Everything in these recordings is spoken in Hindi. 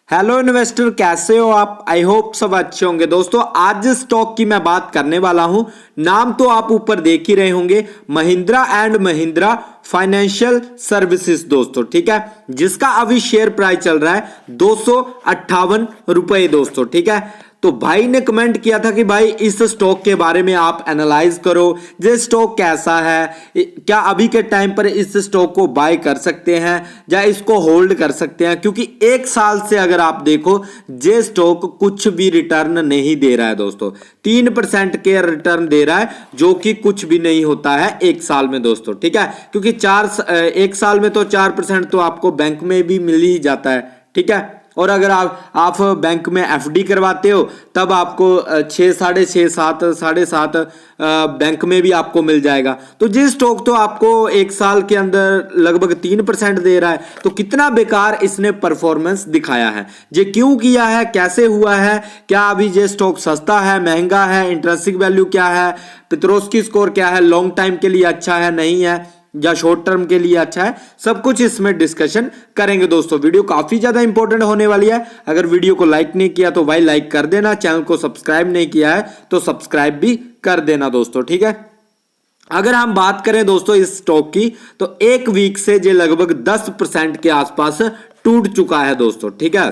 हेलो इन्वेस्टर, कैसे हो आप? आई होप सब अच्छे होंगे। दोस्तों आज जिस स्टॉक की मैं बात करने वाला हूं, नाम तो आप ऊपर देख ही रहे होंगे, Mahindra and Mahindra financial services दोस्तों, ठीक है, जिसका अभी शेयर प्राइस चल रहा है 258 रुपए दोस्तों, ठीक है। तो भाई ने कमेंट किया था कि भाई इस स्टॉक के बारे में आप एनालाइज करो, ये स्टॉक कैसा है, क्या अभी के टाइम पर इस स्टॉक को बाय कर सकते हैं या इसको होल्ड कर सकते हैं, क्योंकि एक साल से अगर आप देखो ये स्टॉक कुछ भी रिटर्न नहीं दे रहा है दोस्तों। 3% के रिटर्न दे रहा है, जो कि कुछ भी नहीं होता है एक साल में दोस्तों, ठीक है, क्योंकि एक साल में तो 4% तो आपको बैंक में भी मिल ही जाता है, ठीक है। और अगर आप बैंक में एफडी करवाते हो तब आपको 6, 6.5, 7, 7.5 बैंक में भी आपको मिल जाएगा। तो जिस स्टॉक तो आपको एक साल के अंदर लगभग 3% दे रहा है, तो कितना बेकार इसने परफॉर्मेंस दिखाया है। ये क्यों किया है, कैसे हुआ है, क्या अभी ये स्टॉक सस्ता है, महंगा है, इंट्रिंसिक वैल्यू क्या है, पेट्रोस्की स्कोर क्या है, लॉन्ग टाइम के लिए अच्छा है नहीं है, या शॉर्ट टर्म के लिए अच्छा है, सब कुछ इसमें डिस्कशन करेंगे दोस्तों। वीडियो काफी ज्यादा इंपॉर्टेंट होने वाली है। अगर वीडियो को लाइक नहीं किया तो भाई लाइक कर देना, चैनल को सब्सक्राइब नहीं किया है तो सब्सक्राइब भी कर देना दोस्तों, ठीक है। अगर हम बात करें दोस्तों इस स्टॉक की, तो एक वीक से ये लगभग 10% के आसपास टूट चुका है दोस्तों, ठीक है,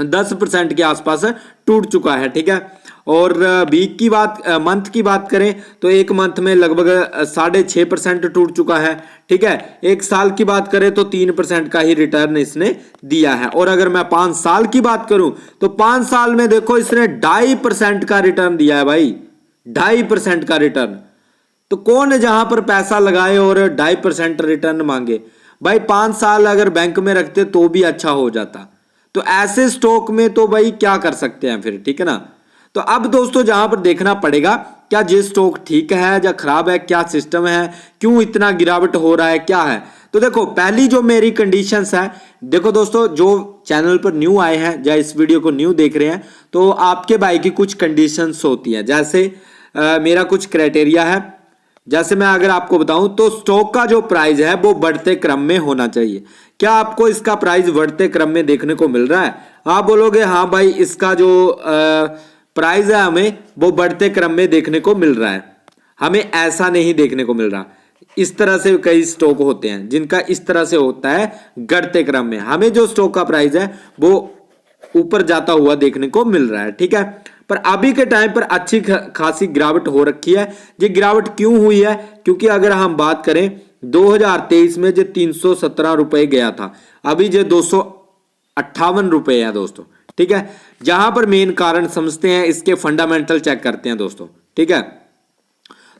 10% के आसपास टूट चुका है, ठीक है। और वीक की बात, मंथ की बात करें तो एक मंथ में लगभग 6.5% टूट चुका है, ठीक है। एक साल की बात करें तो 3% का ही रिटर्न इसने दिया है। और अगर मैं 5 साल की बात करूं तो 5 साल में देखो इसने 2.5% का रिटर्न दिया है भाई, 2.5% का रिटर्न। तो कौन जहां पर पैसा लगाए और 2.5% रिटर्न मांगे भाई? 5 साल अगर बैंक में रखते तो भी अच्छा हो जाता। तो ऐसे स्टॉक में तो भाई क्या कर सकते हैं फिर, ठीक है ना। तो अब दोस्तों जहां पर देखना पड़ेगा क्या ये स्टॉक ठीक है या खराब है, क्या सिस्टम है, क्यों इतना गिरावट हो रहा है, क्या है। तो देखो पहली जो मेरी कंडीशंस है, देखो दोस्तों जो चैनल पर न्यू आए हैं या इस वीडियो को न्यू देख रहे हैं, तो आपके भाई की कुछ कंडीशंस होती हैं। जैसे मेरा कुछ क्राइटेरिया है, जैसे मैं अगर आपको बताऊं तो स्टॉक का जो प्राइस है वो बढ़ते क्रम में होना चाहिए। क्या आपको इसका प्राइस बढ़ते क्रम में देखने को मिल रहा है? आप बोलोगे हाँ भाई इसका जो प्राइस है हमें वो बढ़ते क्रम में देखने को मिल रहा है। हमें ऐसा नहीं देखने को मिल रहा। इस तरह से कई स्टॉक होते हैं जिनका इस तरह से होता है घटते क्रम में। हमें जो स्टॉक का प्राइस है वो ऊपर जाता हुआ देखने को मिल रहा है, ठीक है। पर अभी के टाइम पर अच्छी खासी गिरावट हो रखी है। ये गिरावट क्यों हुई है? क्योंकि अगर हम बात करें 2023 में जो 317 रुपए गया था, अभी जो 258 रुपए है दोस्तों, ठीक है। जहां पर मेन कारण समझते हैं, इसके फंडामेंटल चेक करते हैं दोस्तों, ठीक है।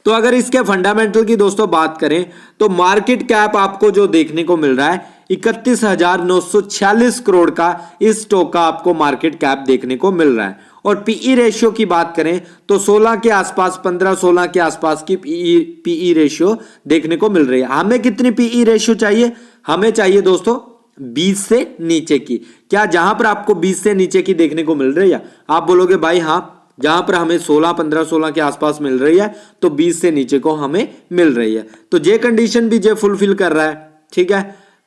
तो अगर इसके फंडामेंटल की दोस्तों बात करें तो मार्केट कैप आपको जो देखने को मिल रहा है 31,946 करोड़ का इस स्टॉक का आपको मार्केट कैप देखने को मिल रहा है। और पीई रेशियो की बात करें तो 16 के आसपास, 15-16 के आसपास की पीई रेशियो देखने को मिल रही है। हमें कितनी पीई रेशियो चाहिए? हमें चाहिए दोस्तों 20 से नीचे की। क्या जहां पर आपको 20 से नीचे की देखने को मिल रही है? आप बोलोगे भाई हाँ, जहां पर हमें 16, 15-16 के आसपास मिल रही है तो 20 से नीचे को हमें मिल रही है। तो ये कंडीशन भी ये फुलफिल कर रहा है, ठीक है।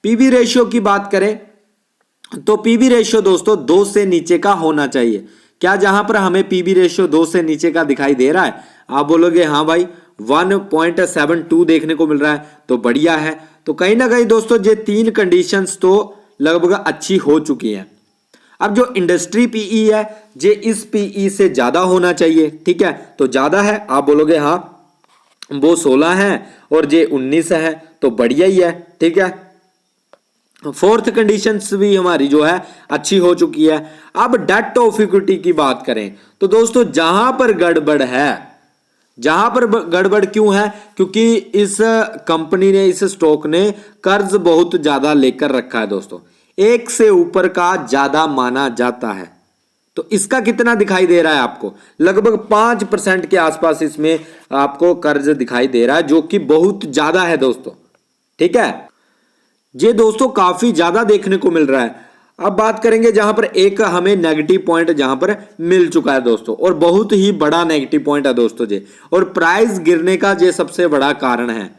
पीवी रेशियो की बात करें तो पीवी रेशियो दोस्तों 2 से नीचे का होना चाहिए। क्या जहां पर हमें पीवी रेशियो 2 से नीचे का दिखाई दे रहा है? आप बोलोगे हाँ भाई 1.72 देखने को मिल रहा है, तो बढ़िया है। तो कहीं ना कहीं दोस्तों ये 3 कंडीशंस तो लगभग अच्छी हो चुकी हैं। अब जो इंडस्ट्री पीई है ये इस पीई से ज्यादा होना चाहिए, ठीक है। तो ज्यादा है, आप बोलोगे हाँ वो 16 है और ये 19 है, तो बढ़िया ही है, ठीक है। फोर्थ कंडीशंस भी हमारी जो है अच्छी हो चुकी है। अब डेट ऑफ इक्विटी की बात करें तो दोस्तों जहां पर गड़बड़ है, जहां पर गड़बड़ क्यों है? क्योंकि इस कंपनी ने, इस स्टॉक ने कर्ज बहुत ज्यादा लेकर रखा है दोस्तों, 1 से ऊपर का ज्यादा माना जाता है। तो इसका कितना दिखाई दे रहा है आपको? लगभग 5% के आसपास इसमें आपको कर्ज दिखाई दे रहा है, जो कि बहुत ज्यादा है दोस्तों, ठीक है। ये दोस्तों काफी ज्यादा देखने को मिल रहा है। अब बात करेंगे जहां पर एक हमें नेगेटिव पॉइंट जहां पर मिल चुका है दोस्तों, और बहुत ही बड़ा नेगेटिव पॉइंट है दोस्तों जी, और प्राइस गिरने का ये सबसे बड़ा कारण है।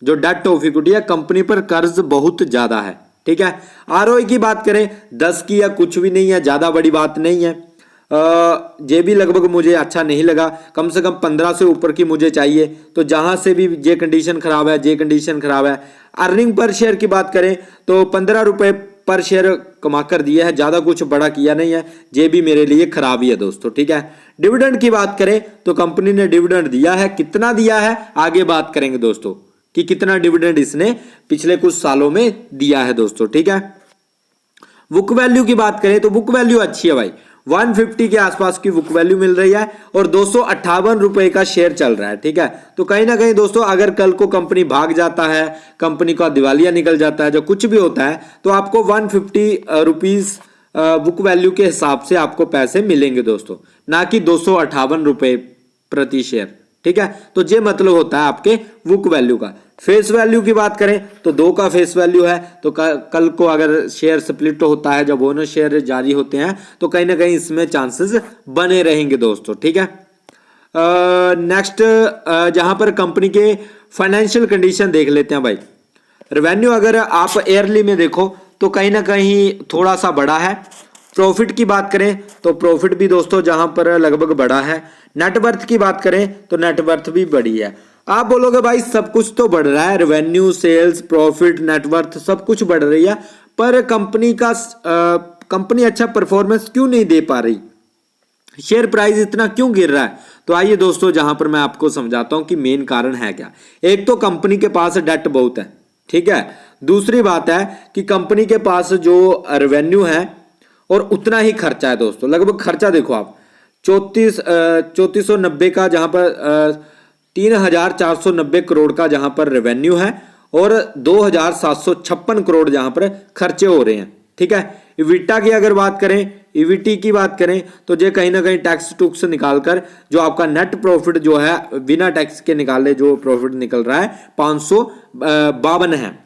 जो डेट ऑफ इक्विटी है, कंपनी पर कर्ज बहुत ज्यादा है, ठीक है। आरओई की बात करें 10 की या कुछ भी नहीं है, ज्यादा बड़ी बात नहीं है। जे भी लगभग मुझे अच्छा नहीं लगा, कम से कम 15 से ऊपर की मुझे चाहिए। तो जहां से भी जे कंडीशन खराब है, जे कंडीशन खराब है। अर्निंग पर शेयर की बात करें तो 15 रुपए पर शेयर कमा कर दिया है, ज्यादा कुछ बड़ा किया नहीं है, जे भी मेरे लिए खराब ही है दोस्तों, ठीक है। डिविडेंड की बात करें तो कंपनी ने डिविडेंड दिया है, कितना दिया है आगे बात करेंगे दोस्तों कि कितना डिविडेंड इसने पिछले कुछ सालों में दिया है दोस्तों, ठीक है। बुक वैल्यू की बात करें तो बुक वैल्यू अच्छी है भाई, 150 के आसपास की बुक वैल्यू मिल रही है और 258 रुपए का शेयर चल रहा है, ठीक है। तो कहीं ना कहीं दोस्तों अगर कल को कंपनी भाग जाता है, कंपनी का दिवालिया निकल जाता है, जो कुछ भी होता है, तो आपको 150 रुपीज बुक वैल्यू के हिसाब से आपको पैसे मिलेंगे दोस्तों, ना कि 258 रुपए प्रति शेयर, ठीक है। तो ये मतलब होता है आपके बुक वैल्यू का। फेस वैल्यू की बात करें तो 2 का फेस वैल्यू है, तो कल को अगर शेयर स्प्लिट होता है, जब बोनस शेयर जारी होते हैं, तो कहीं ना कहीं इसमें चांसेस बने रहेंगे दोस्तों, ठीक है। नेक्स्ट जहां पर कंपनी के फाइनेंशियल कंडीशन देख लेते हैं भाई। रेवेन्यू अगर आप ईयरली में देखो तो कहीं ना कहीं थोड़ा सा बड़ा है। प्रॉफिट की बात करें तो प्रॉफिट भी दोस्तों जहां पर लगभग बड़ा है। नेटवर्थ की बात करें तो नेटवर्थ भी बड़ी है। आप बोलोगे भाई सब कुछ तो बढ़ रहा है, रेवेन्यू, सेल्स, प्रॉफिट, नेटवर्थ सब कुछ बढ़ रही है, पर कंपनी अच्छा परफॉर्मेंस क्यों नहीं दे पा रही, शेयर प्राइस इतना क्यों गिर रहा है? तो आइए दोस्तों जहां पर मैं आपको समझाता हूं कि मेन कारण है क्या। एक तो कंपनी के पास डेट बहुत है, ठीक है। दूसरी बात है कि कंपनी के पास जो रेवेन्यू है और उतना ही खर्चा है दोस्तों। लगभग खर्चा देखो आप 3490 का, जहां पर 3490 करोड़ का जहां पर रेवेन्यू है और 2756 करोड़ जहां पर खर्चे हो रहे हैं, ठीक है। इविटा की अगर बात करें, ईवीटी की बात करें तो ये कहीं ना कहीं टैक्स टूक्स निकालकर जो आपका नेट प्रॉफिट जो है बिना टैक्स के निकाले जो प्रॉफिट निकल रहा है 552 है।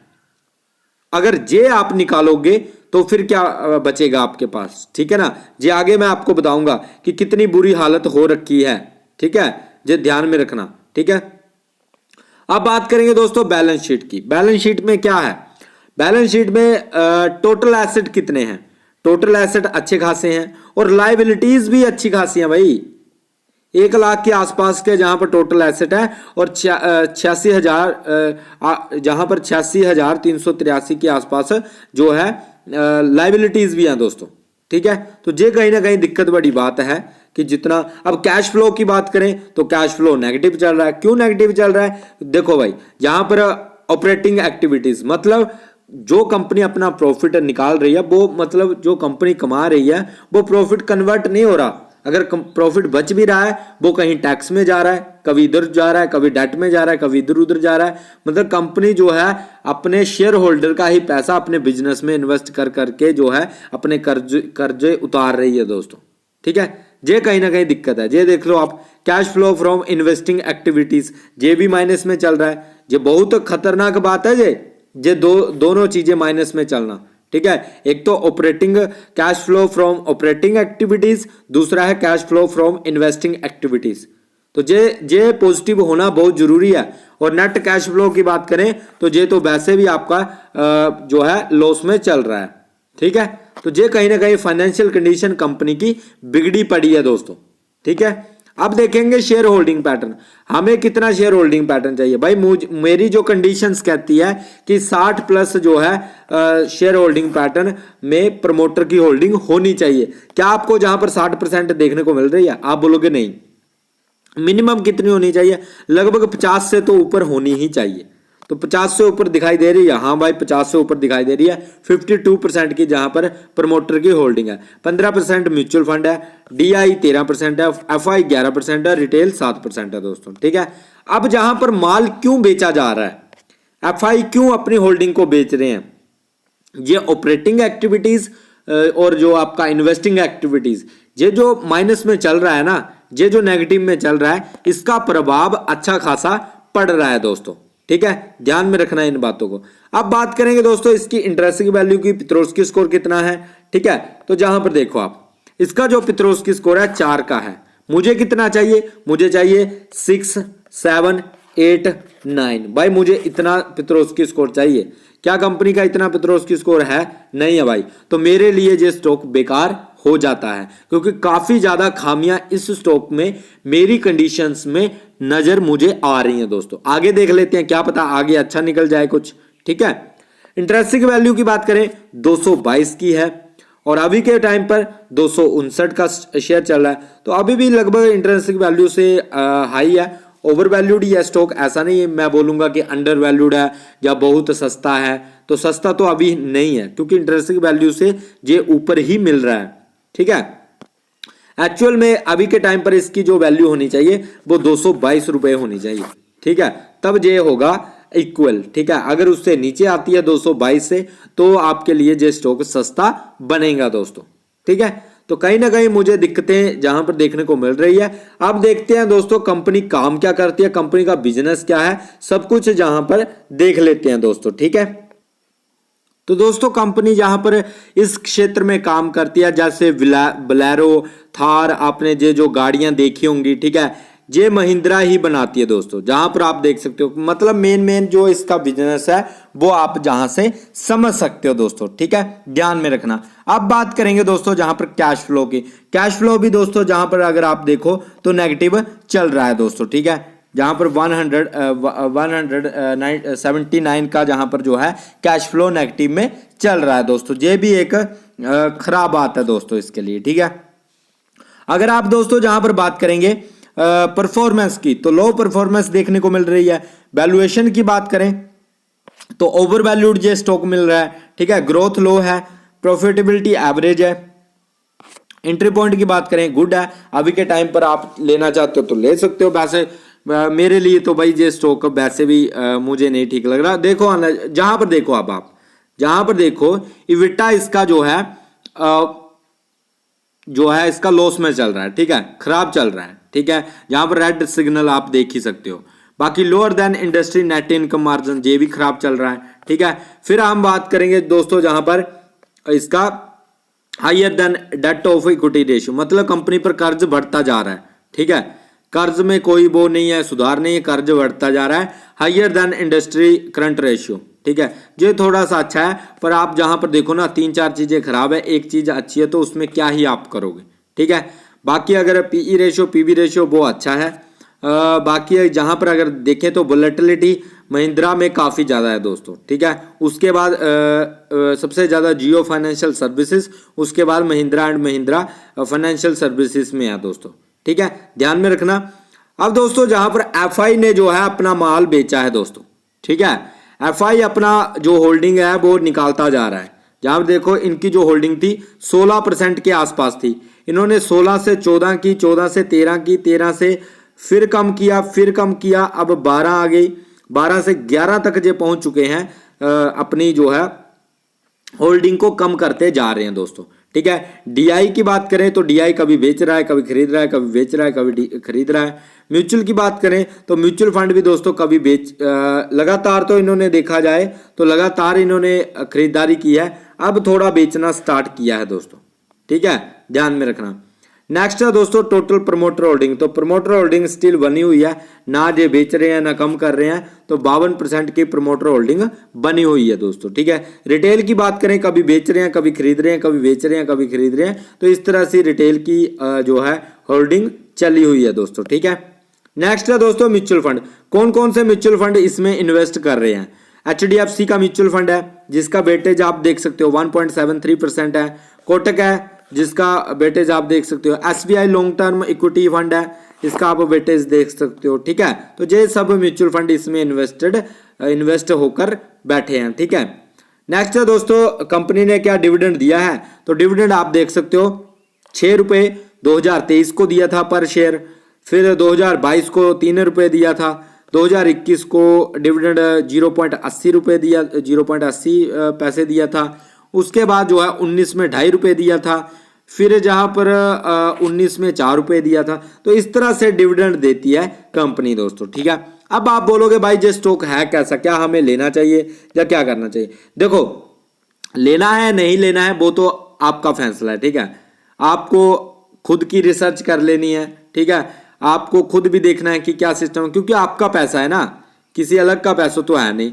अगर जे आप निकालोगे तो फिर क्या बचेगा आपके पास, ठीक है ना। जे आगे मैं आपको बताऊंगा कि कितनी बुरी हालत हो रखी है, ठीक है, जे ध्यान में रखना, ठीक है। अब बात करेंगे दोस्तों बैलेंस शीट की। बैलेंस शीट में क्या है, बैलेंस शीट में टोटल एसेट कितने हैं, टोटल एसेट अच्छे खासे हैं और लायबिलिटीज भी अच्छी खासी हैं भाई। 1 लाख के आसपास के जहां पर टोटल एसेट है और 86,000 जहां पर 86,383 के आसपास जो है लायबिलिटीज भी हैं दोस्तों, ठीक है। तो ये कहीं ना कहीं दिक्कत बड़ी बात है कि जितना, अब कैश फ्लो की बात करें तो कैश फ्लो नेगेटिव चल रहा है। क्यों नेगेटिव चल रहा है? देखो भाई यहां पर ऑपरेटिंग एक्टिविटीज मतलब जो कंपनी अपना प्रॉफिट निकाल रही है, वो मतलब जो कंपनी कमा रही है वो प्रॉफिट कन्वर्ट नहीं हो रहा। अगर प्रॉफिट बच भी रहा है वो कहीं टैक्स में जा रहा है, कभी इधर जा रहा है, कभी डेट में जा रहा है, कभी इधर उधर जा रहा है। मतलब कंपनी जो है अपने शेयर होल्डर का ही पैसा अपने बिजनेस में इन्वेस्ट कर करके जो है अपने कर्जे उतार रही है दोस्तों, ठीक है। ये कहीं ना कहीं दिक्कत है। ये देख लो आप, cash flow from investing activities ये भी माइनस में चल रहा है। ये बहुत खतरनाक बात है। ये दोनों चीजें माइनस में चलना, ठीक है। एक तो operating cash flow from operating activities, दूसरा है cash flow from investing activities. तो ये पॉजिटिव होना बहुत जरूरी है। और नेट कैश फ्लो की बात करें तो ये तो वैसे भी आपका जो है लॉस में चल रहा है, ठीक है। तो ये कहीं ना कहीं फाइनेंशियल कंडीशन कंपनी की बिगड़ी पड़ी है दोस्तों, ठीक है। अब देखेंगे शेयर होल्डिंग पैटर्न, हमें कितना शेयर होल्डिंग पैटर्न चाहिए भाई। मेरी जो कंडीशंस कहती है कि 60 प्लस जो है शेयर होल्डिंग पैटर्न में प्रमोटर की होल्डिंग होनी चाहिए। क्या आपको जहां पर 60% देखने को मिल रही है? आप बोलोगे नहीं। मिनिमम कितनी होनी चाहिए? लगभग 50 से तो ऊपर होनी ही चाहिए। तो 50 से ऊपर दिखाई दे रही है, हाँ भाई 50 से ऊपर दिखाई दे रही है। 52% की जहां पर प्रमोटर की होल्डिंग है, 15% म्यूचुअल फंड है, डीआई 13% है, एफआई 11% है, रिटेल 7% है दोस्तों, ठीक है। अब जहां पर माल क्यों बेचा जा रहा है, एफआई क्यों अपनी होल्डिंग को बेच रहे हैं, ये ऑपरेटिंग एक्टिविटीज और जो आपका इन्वेस्टिंग एक्टिविटीज, ये जो माइनस में चल रहा है ना, ये जो नेगेटिव में चल रहा है, इसका प्रभाव अच्छा खासा पड़ रहा है दोस्तों, ठीक है। ध्यान में रखना है इन बातों को। अब बात करेंगे दोस्तों इसकी इंटरेस्टिंग वैल्यू की, पित्रोस्की स्कोर कितना है, ठीक है। तो जहां पर देखो आप, इसका जो पित्रोस्की स्कोर है 4 का है। मुझे कितना चाहिए? मुझे चाहिए 6, 7, 89। भाई मुझे इतना पेट्रोस्की स्कोर चाहिए, क्या कंपनी का इतना पेट्रोस्की स्कोर है? नहीं है भाई, तो मेरे लिए ये स्टॉक बेकार हो जाता है, क्योंकि काफी ज्यादा खामियां इस स्टॉक में मेरी कंडीशंस में नजर मुझे आ रही हैं दोस्तों। आगे देख लेते हैं, क्या पता आगे अच्छा निकल जाए कुछ। ठीक है, इंटरेस्टिंग वैल्यू की बात करें 222 की है और अभी के टाइम पर 259 का शेयर चल रहा है, तो अभी भी लगभग इंटरेस्टिंग वैल्यू से हाई है। ओवर वैल्यूड ही है स्टॉक, ऐसा नहीं है मैं बोलूंगा कि अंडर वैल्यूड है या बहुत सस्ता है, तो सस्ता तो अभी नहीं है, क्योंकि इंटरेस्टिंग वैल्यू से ये ऊपर ही मिल रहा है। ठीक है, एक्चुअल में अभी के टाइम पर इसकी जो वैल्यू होनी चाहिए वो 222 रुपए होनी चाहिए। ठीक है, तब ये होगा इक्वल। ठीक है, अगर उससे नीचे आती है 222 से तो आपके लिए ये स्टॉक सस्ता बनेगा दोस्तों। ठीक है, तो कहीं ना कहीं मुझे दिक्कतें जहां पर देखने को मिल रही है। अब देखते हैं दोस्तों कंपनी काम क्या करती है, कंपनी का बिजनेस क्या है, सब कुछ जहां पर देख लेते हैं दोस्तों। ठीक है, तो दोस्तों कंपनी जहां पर इस क्षेत्र में काम करती है, जैसे बोलेरो, थार, आपने जो गाड़ियां देखी होंगी, ठीक है, ये महिंद्रा ही बनाती है दोस्तों। जहां पर आप देख सकते हो, मतलब मेन जो इसका बिजनेस है वो आप जहां से समझ सकते हो दोस्तों। ठीक है, ध्यान में रखना। अब बात करेंगे दोस्तों जहां पर कैश फ्लो की। कैश फ्लो भी दोस्तों जहां पर अगर आप देखो तो नेगेटिव चल रहा है दोस्तों। ठीक है, जहां पर 179 का जहां पर जो है कैश फ्लो नेगेटिव में चल रहा है दोस्तों। ये भी एक खराब बात है दोस्तों इसके लिए। ठीक है, अगर आप दोस्तों जहां पर बात करेंगे परफॉर्मेंस की, तो लो परफॉर्मेंस देखने को मिल रही है। वैल्यूएशन की बात करें तो ओवर वैल्यूड ये स्टॉक मिल रहा है। ठीक है, ग्रोथ लो है, प्रॉफिटेबिलिटी एवरेज है। एंट्री पॉइंट की बात करें गुड है, अभी के टाइम पर आप लेना चाहते हो तो ले सकते हो। वैसे मेरे लिए तो भाई ये स्टॉक वैसे भी मुझे नहीं ठीक लग रहा। देखो जहां पर देखो आप जहां पर देखो इविटा इसका जो है इसका लॉस में चल रहा है। ठीक है, खराब चल रहा है। ठीक है, जहां पर रेड सिग्नल आप देख ही सकते हो। बाकी lower than industry net income margin ये भी खराब चल रहा है। ठीक है, फिर हम बात करेंगे दोस्तों जहां पर इसका higher than debt of equity ratio, मतलब कंपनी पर कर्ज बढ़ता जा रहा है। ठीक है, कर्ज में कोई वो नहीं है, सुधार नहीं है, कर्ज बढ़ता जा रहा है। Higher than industry current ratio. ठीक है, ये थोड़ा सा अच्छा है, पर आप जहां पर देखो ना 3-4 चीजें खराब है, एक चीज अच्छी है, तो उसमें क्या ही आप करोगे। ठीक है, बाकी अगर पीई रेशियो पीबी रेशियो वो अच्छा है। बाकी जहां पर अगर देखें तो वोलेटिलिटी महिंद्रा में काफ़ी ज़्यादा है दोस्तों। ठीक है, उसके बाद सबसे ज़्यादा जियो फाइनेंशियल सर्विसेज, उसके बाद Mahindra and Mahindra financial services में है दोस्तों। ठीक है, ध्यान में रखना। अब दोस्तों जहां पर एफआई ने जो है अपना माल बेचा है दोस्तों। ठीक है, एफआई अपना जो होल्डिंग है वो निकालता जा रहा है। जहां देखो इनकी जो होल्डिंग थी 16% के आसपास थी, इन्होंने 16 से 14 की, 14 से 13 की, 13 से फिर कम किया, फिर कम किया, अब 12 आ गई, 12 से 11 तक ये पहुंच चुके हैं। अपनी जो है होल्डिंग को कम करते जा रहे हैं दोस्तों। ठीक है, डीआई की बात करें तो डीआई कभी बेच रहा है, कभी खरीद रहा है, कभी बेच रहा है, कभी खरीद रहा है। म्यूचुअल की बात करें तो म्यूचुअल फंड भी दोस्तों कभी लगातार तो इन्होंने देखा जाए तो लगातार इन्होंने खरीदारी की है, अब थोड़ा बेचना स्टार्ट किया है दोस्तों। ठीक है, ध्यान में रखना। नेक्स्ट है दोस्तों टोटल प्रमोटर होल्डिंग। तो प्रमोटर होल्डिंग स्टिल बनी हुई है, ना ये बेच रहे हैं ना कम कर रहे हैं, तो 52% की प्रमोटर होल्डिंग बनी हुई है दोस्तों। ठीक है, रिटेल की बात करें कभी बेच रहे हैं, कभी खरीद रहे हैं, कभी बेच रहे हैं, कभी खरीद रहे हैं, तो इस तरह से रिटेल की जो है होल्डिंग चली हुई है दोस्तों। ठीक है, नेक्स्ट है दोस्तों म्यूचुअल फंड। कौन कौन से म्यूचुअल फंड इसमें इन्वेस्ट कर रहे हैं? HDFC का म्यूचुअल फंड है जिसका वेटेज आप देख सकते हो 1.73% है। कोटक है जिसका वेटेज आप देख सकते हो। SBI long term equity fund है, इसका आप वेटेज देख सकते हो। ठीक है, तो ये सब म्यूचुअल फंड इसमें इन्वेस्ट होकर बैठे हैं। ठीक है, नेक्स्ट है दोस्तों कंपनी ने क्या डिविडेंड दिया है? तो डिविडेंड आप देख सकते हो 6 रुपये 2023 को दिया था पर शेयर, फिर 2022 को 3 रुपये दिया था, 2021 को डिविडेंड 0.80 रुपये दिया, 0.80 पैसे दिया था। उसके बाद जो है 19 में 2.5 रुपये दिया था, फिर जहां पर 19 में 4 रुपये दिया था। तो इस तरह से डिविडेंड देती है कंपनी दोस्तों। ठीक है, अब आप बोलोगे भाई ये स्टॉक है कैसा, क्या हमें लेना चाहिए या क्या करना चाहिए? देखो लेना है नहीं लेना है वो तो आपका फैसला है। ठीक है, आपको खुद की रिसर्च कर लेनी है। ठीक है, आपको खुद भी देखना है कि क्या सिस्टम है, क्योंकि आपका पैसा है ना, किसी अलग का पैसा तो है नहीं।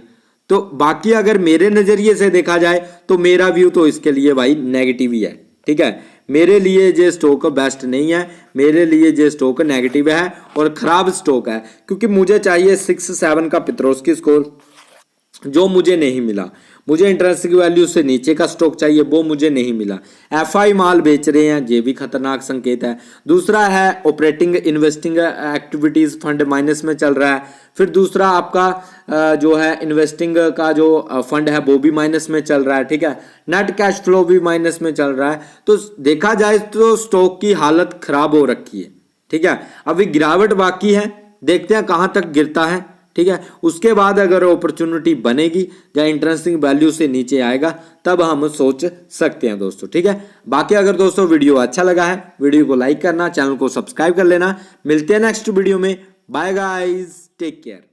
तो बाकी अगर मेरे नजरिए से देखा जाए तो मेरा व्यू तो इसके लिए भाई नेगेटिव ही है, ठीक है। मेरे लिए ये स्टॉक बेस्ट नहीं है, मेरे लिए ये स्टॉक नेगेटिव है और खराब स्टॉक है, क्योंकि मुझे चाहिए 6-7 का पेट्रोस्की स्कोर, जो मुझे नहीं मिला। मुझे इंट्रिंसिक वैल्यू से नीचे का स्टॉक चाहिए, वो मुझे नहीं मिला। एफआई माल बेच रहे हैं, ये भी खतरनाक संकेत है। दूसरा है operating investing activities fund minus में चल रहा है। फिर दूसरा आपका जो है इन्वेस्टिंग का जो फंड है वो भी माइनस में चल रहा है, ठीक है। नेट कैश फ्लो भी माइनस में चल रहा है। तो देखा जाए तो स्टॉक की हालत खराब हो रखी है, ठीक है। अभी गिरावट बाकी है, देखते हैं कहां तक गिरता है, ठीक है। उसके बाद अगर अपॉर्चुनिटी बनेगी या इंट्रिंसिक वैल्यू से नीचे आएगा तब हम सोच सकते हैं दोस्तों, ठीक है। बाकी अगर दोस्तों वीडियो अच्छा लगा है, वीडियो को लाइक करना, चैनल को सब्सक्राइब कर लेना। मिलते हैं नेक्स्ट वीडियो में। Bye guys, take care.